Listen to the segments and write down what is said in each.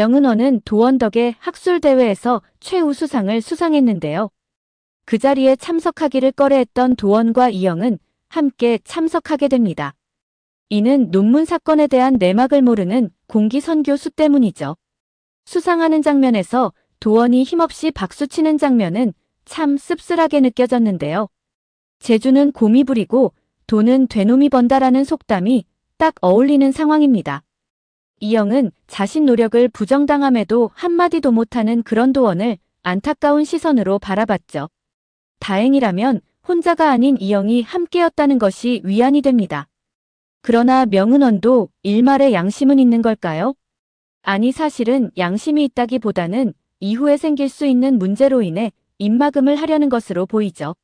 명은원은 도원 덕에 학술대회에서 최우수상을 수상했는데요. 그 자리에 참석하기를 꺼려했던 도원과 이영은 함께 참석하게 됩니다. 이는 논문 사건에 대한 내막을 모르는 공기선교수 때문이죠. 수상하는 장면에서 도원이 힘없이 박수치는 장면은 참 씁쓸하게 느껴졌는데요. 재주는 곰이 부리고 돈은 되놈이 번다라는 속담이 딱 어울리는 상황입니다. 이영은 자신 노력을 부정당함에도 한마디도 못하는 그런 도원을 안타까운 시선으로 바라봤죠. 다행이라면 혼자가 아닌 이영이 함께였다는 것이 위안이 됩니다. 그러나 명은원도 일말의 양심은 있는 걸까요? 아니, 사실은 양심이 있다기보다는 이후에 생길 수 있는 문제로 인해 입막음을 하려는 것으로 보이죠.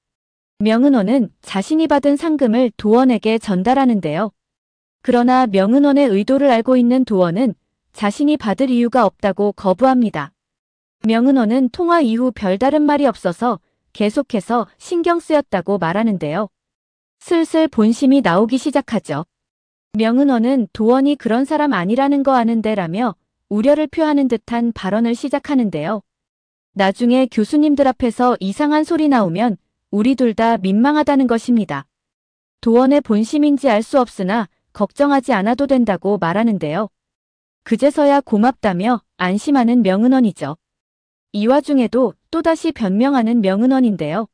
명은원은 자신이 받은 상금을 도원에게 전달하는데요. 그러나 명은원의 의도를 알고 있는 도원은 자신이 받을 이유가 없다고 거부합니다. 명은원은 통화 이후 별다른 말이 없어서 계속해서 신경 쓰였다고 말하는데요. 슬슬 본심이 나오기 시작하죠. 명은원은 도원이 그런 사람 아니라는 거 아는데 라며 우려를 표하는 듯한 발언을 시작하는데요. 나중에 교수님들 앞에서 이상한 소리 나오면 우리 둘 다 민망하다는 것입니다. 도원의 본심인지 알 수 없으나 걱정하지 않아도 된다고 말하는데요. 그제서야 고맙다며 안심하는 명은원이죠. 이 와중에도 또다시 변명하는 명은원인데요.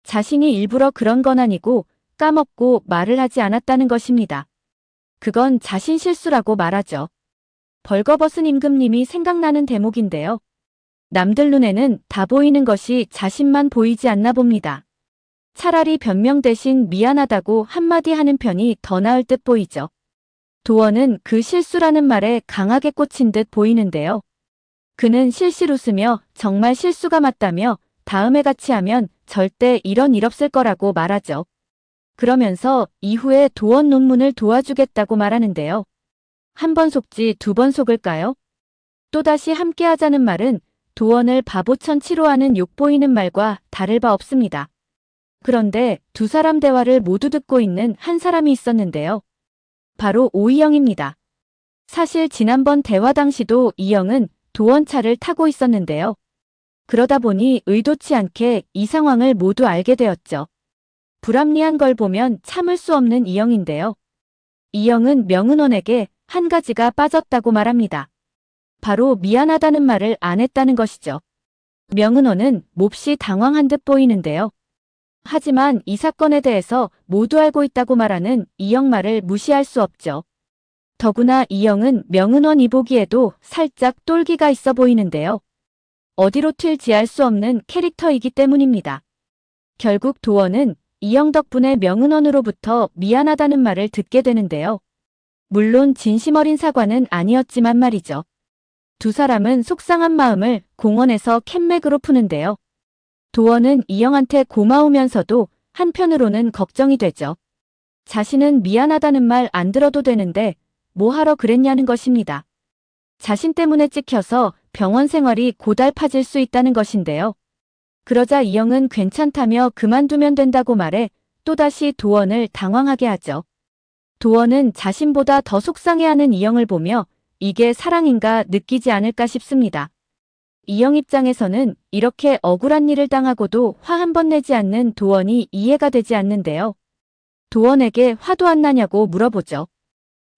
자신이 일부러 그런 건 아니고 까먹고 말을 하지 않았다는 것입니다. 그건 자신 실수라고 말하죠. 벌거벗은 임금님이 생각나는 대목인데요. 남들 눈에는 다 보이는 것이 자신만 보이지 않나 봅니다. 차라리 변명 대신 미안하다고 한마디 하는 편이 더 나을 듯 보이죠. 도원은 그 실수라는 말에 강하게 꽂힌 듯 보이는데요. 그는 실실 웃으며 정말 실수가 맞다며 다음에 같이 하면 절대 이런 일 없을 거라고 말하죠. 그러면서 이후에 도원 논문을 도와주겠다고 말하는데요. 한 번 속지 두 번 속을까요? 또다시 함께하자는 말은 도원을 바보천 치료하는 욕보이는 말과 다를 바 없습니다. 그런데 두 사람 대화를 모두 듣고 있는 한 사람이 있었는데요. 바로 오이영입니다. 사실 지난번 대화 당시도 이영은 도원차를 타고 있었는데요. 그러다 보니 의도치 않게 이 상황을 모두 알게 되었죠. 불합리한 걸 보면 참을 수 없는 이영인데요. 이영은 명은원에게 한 가지가 빠졌다고 말합니다. 바로 미안하다는 말을 안 했다는 것이죠. 명은원은 몹시 당황한 듯 보이는데요. 하지만 이 사건에 대해서 모두 알고 있다고 말하는 이영 말을 무시할 수 없죠. 더구나 이영은 명은원 이보기에도 살짝 똘기가 있어 보이는데요. 어디로 튈지 알 수 없는 캐릭터이기 때문입니다. 결국 도원은 이영 덕분에 명은원으로부터 미안하다는 말을 듣게 되는데요. 물론 진심 어린 사과는 아니었지만 말이죠. 두 사람은 속상한 마음을 공원에서 캔맥으로 푸는데요. 도원은 이영한테 고마우면서도 한편으로는 걱정이 되죠. 자신은 미안하다는 말 안 들어도 되는데 뭐 하러 그랬냐는 것입니다. 자신 때문에 찍혀서 병원 생활이 고달파질 수 있다는 것인데요. 그러자 이영은 괜찮다며 그만두면 된다고 말해 또다시 도원을 당황하게 하죠. 도원은 자신보다 더 속상해하는 이영을 보며 이게 사랑인가 느끼지 않을까 싶습니다. 이영 입장에서는 이렇게 억울한 일을 당하고도 화 한 번 내지 않는 도원이 이해가 되지 않는데요. 도원에게 화도 안 나냐고 물어보죠.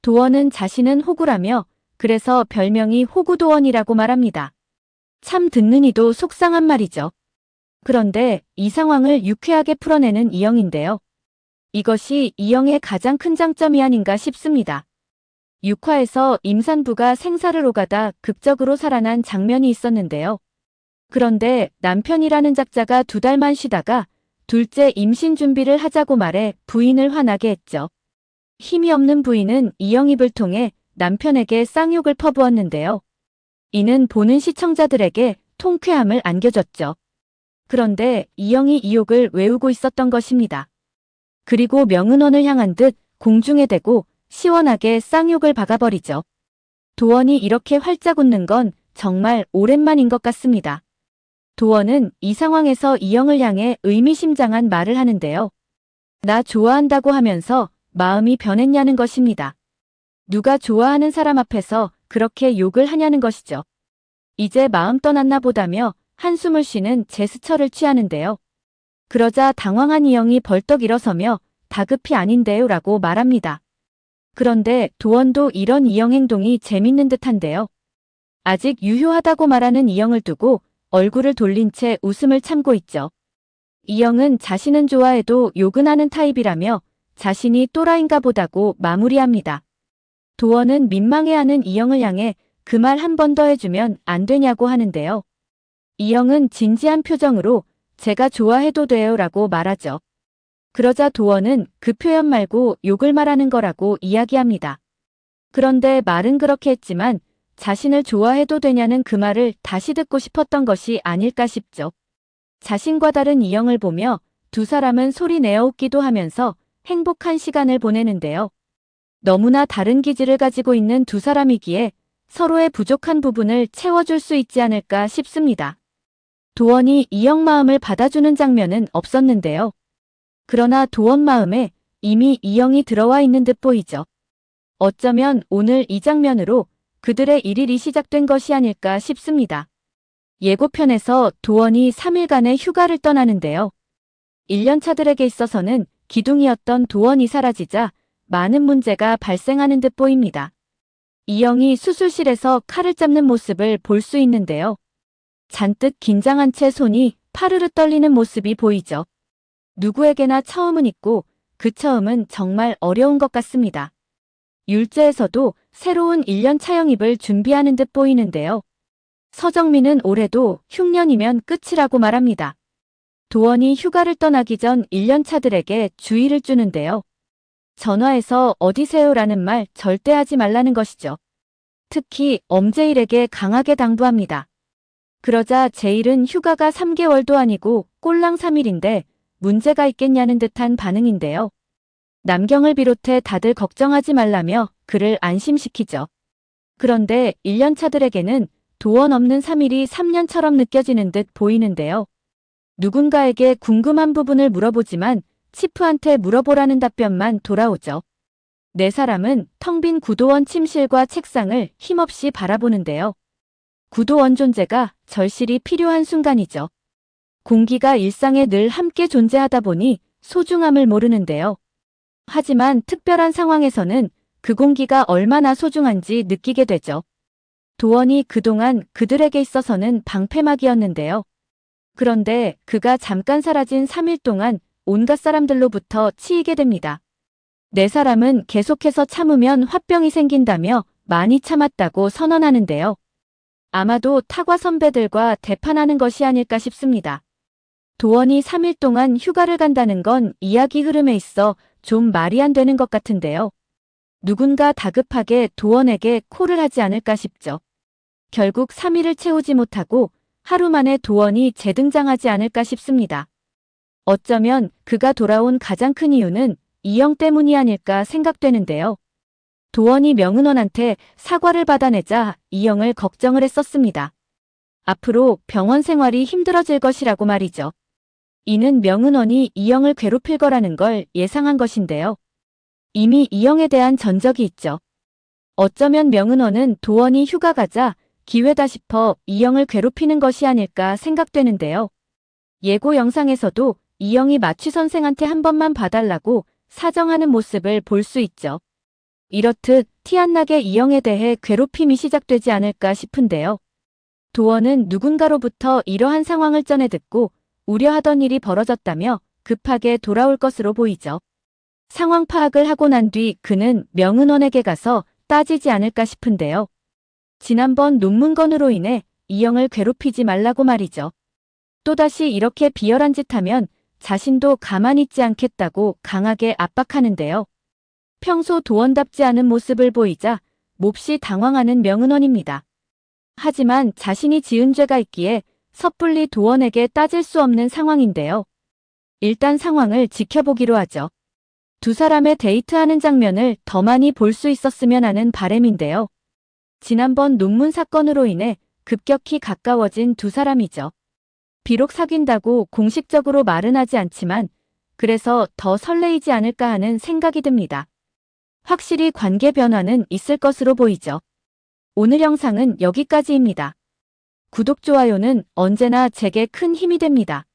도원은 자신은 호구라며 그래서 별명이 호구도원이라고 말합니다. 참 듣는 이도 속상한 말이죠. 그런데 이 상황을 유쾌하게 풀어내는 이영인데요. 이것이 이영의 가장 큰 장점이 아닌가 싶습니다. 6화에서 임산부가 생사를 오가다 극적으로 살아난 장면이 있었는데요. 그런데 남편이라는 작자가 2달만 쉬다가 둘째 임신 준비를 하자고 말해 부인을 화나게 했죠. 힘이 없는 부인은 이영 입을 통해 남편에게 쌍욕을 퍼부었는데요. 이는 보는 시청자들에게 통쾌함을 안겨줬죠. 그런데 이영이 이 욕을 외우고 있었던 것입니다. 그리고 명은원을 향한 듯 공중에 대고 시원하게 쌍욕을 박아버리죠. 도원이 이렇게 활짝 웃는 건 정말 오랜만인 것 같습니다. 도원은 이 상황에서 이영을 향해 의미심장한 말을 하는데요. 나 좋아한다고 하면서 마음이 변했냐는 것입니다. 누가 좋아하는 사람 앞에서 그렇게 욕을 하냐는 것이죠. 이제 마음 떠났나 보다며 한숨을 쉬는 제스처를 취하는데요. 그러자 당황한 이영이 벌떡 일어서며 다급히 아닌데요 라고 말합니다. 그런데 도원도 이런 이영 행동이 재밌는 듯한데요. 아직 유효하다고 말하는 이영을 두고 얼굴을 돌린 채 웃음을 참고 있죠. 이영은 자신은 좋아해도 욕은 하는 타입이라며 자신이 또라이인가 보다고 마무리합니다. 도원은 민망해하는 이영을 향해 그 말 한 번 더 해주면 안 되냐고 하는데요. 이영은 진지한 표정으로 제가 좋아해도 돼요 라고 말하죠. 그러자 도원은 그 표현 말고 욕을 말하는 거라고 이야기합니다. 그런데 말은 그렇게 했지만 자신을 좋아해도 되냐는 그 말을 다시 듣고 싶었던 것이 아닐까 싶죠. 자신과 다른 이영을 보며 두 사람은 소리 내어 웃기도 하면서 행복한 시간을 보내는데요. 너무나 다른 기질을 가지고 있는 두 사람이기에 서로의 부족한 부분을 채워줄 수 있지 않을까 싶습니다. 도원이 이영 마음을 받아주는 장면은 없었는데요. 그러나 도원 마음에 이미 이영이 들어와 있는 듯 보이죠. 어쩌면 오늘 이 장면으로 그들의 일일이 시작된 것이 아닐까 싶습니다. 예고편에서 도원이 3일간의 휴가를 떠나는데요. 1년차들에게 있어서는 기둥이었던 도원이 사라지자 많은 문제가 발생하는 듯 보입니다. 이영이 수술실에서 칼을 잡는 모습을 볼 수 있는데요. 잔뜩 긴장한 채 손이 파르르 떨리는 모습이 보이죠. 누구에게나 처음은 있고 그 처음은 정말 어려운 것 같습니다. 율제에서도 새로운 1년차 영입을 준비하는 듯 보이는데요. 서정민은 올해도 흉년이면 끝이라고 말합니다. 도원이 휴가를 떠나기 전 1년차들에게 주의를 주는데요. 전화해서 어디세요라는 말 절대 하지 말라는 것이죠. 특히 엄제일에게 강하게 당부합니다. 그러자 제일은 휴가가 3개월도 아니고 꼴랑 3일인데 문제가 있겠냐는 듯한 반응인데요. 남경을 비롯해 다들 걱정하지 말라며 그를 안심시키죠. 그런데 1년차들에게는 도원 없는 3일이 3년처럼 느껴지는 듯 보이는데요. 누군가에게 궁금한 부분을 물어보지만 치프한테 물어보라는 답변만 돌아오죠. 네 사람은 텅 빈 구도원 침실과 책상을 힘없이 바라보는데요. 구도원 존재가 절실히 필요한 순간이죠. 공기가 일상에 늘 함께 존재하다 보니 소중함을 모르는데요. 하지만 특별한 상황에서는 그 공기가 얼마나 소중한지 느끼게 되죠. 도원이 그동안 그들에게 있어서는 방패막이었는데요. 그런데 그가 잠깐 사라진 3일 동안 온갖 사람들로부터 치이게 됩니다. 네 사람은 계속해서 참으면 화병이 생긴다며 많이 참았다고 선언하는데요. 아마도 타과 선배들과 대판하는 것이 아닐까 싶습니다. 도원이 3일 동안 휴가를 간다는 건 이야기 흐름에 있어 좀 말이 안 되는 것 같은데요. 누군가 다급하게 도원에게 콜을 하지 않을까 싶죠. 결국 3일을 채우지 못하고 하루 만에 도원이 재등장하지 않을까 싶습니다. 어쩌면 그가 돌아온 가장 큰 이유는 이영 때문이 아닐까 생각되는데요. 도원이 명은원한테 사과를 받아내자 이영을 걱정을 했었습니다. 앞으로 병원 생활이 힘들어질 것이라고 말이죠. 이는 명은원이 이영을 괴롭힐 거라는 걸 예상한 것인데요. 이미 이영에 대한 전적이 있죠. 어쩌면 명은원은 도원이 휴가 가자 기회다 싶어 이영을 괴롭히는 것이 아닐까 생각되는데요. 예고 영상에서도 이영이 마취 선생한테 한 번만 봐달라고 사정하는 모습을 볼 수 있죠. 이렇듯 티 안 나게 이영에 대해 괴롭힘이 시작되지 않을까 싶은데요. 도원은 누군가로부터 이러한 상황을 전해 듣고 우려하던 일이 벌어졌다며 급하게 돌아올 것으로 보이죠. 상황 파악을 하고 난 뒤 그는 명은원에게 가서 따지지 않을까 싶은데요. 지난번 논문건으로 인해 이영을 괴롭히지 말라고 말이죠. 또다시 이렇게 비열한 짓 하면 자신도 가만히 있지 않겠다고 강하게 압박하는데요. 평소 도원답지 않은 모습을 보이자 몹시 당황하는 명은원입니다. 하지만 자신이 지은 죄가 있기에 섣불리 도원에게 따질 수 없는 상황인데요. 일단 상황을 지켜보기로 하죠. 두 사람의 데이트하는 장면을 더 많이 볼 수 있었으면 하는 바람인데요. 지난번 논문 사건으로 인해 급격히 가까워진 두 사람이죠. 비록 사귄다고 공식적으로 말은 하지 않지만 그래서 더 설레이지 않을까 하는 생각이 듭니다. 확실히 관계 변화는 있을 것으로 보이죠. 오늘 영상은 여기까지입니다. 구독, 좋아요는 언제나 제게 큰 힘이 됩니다.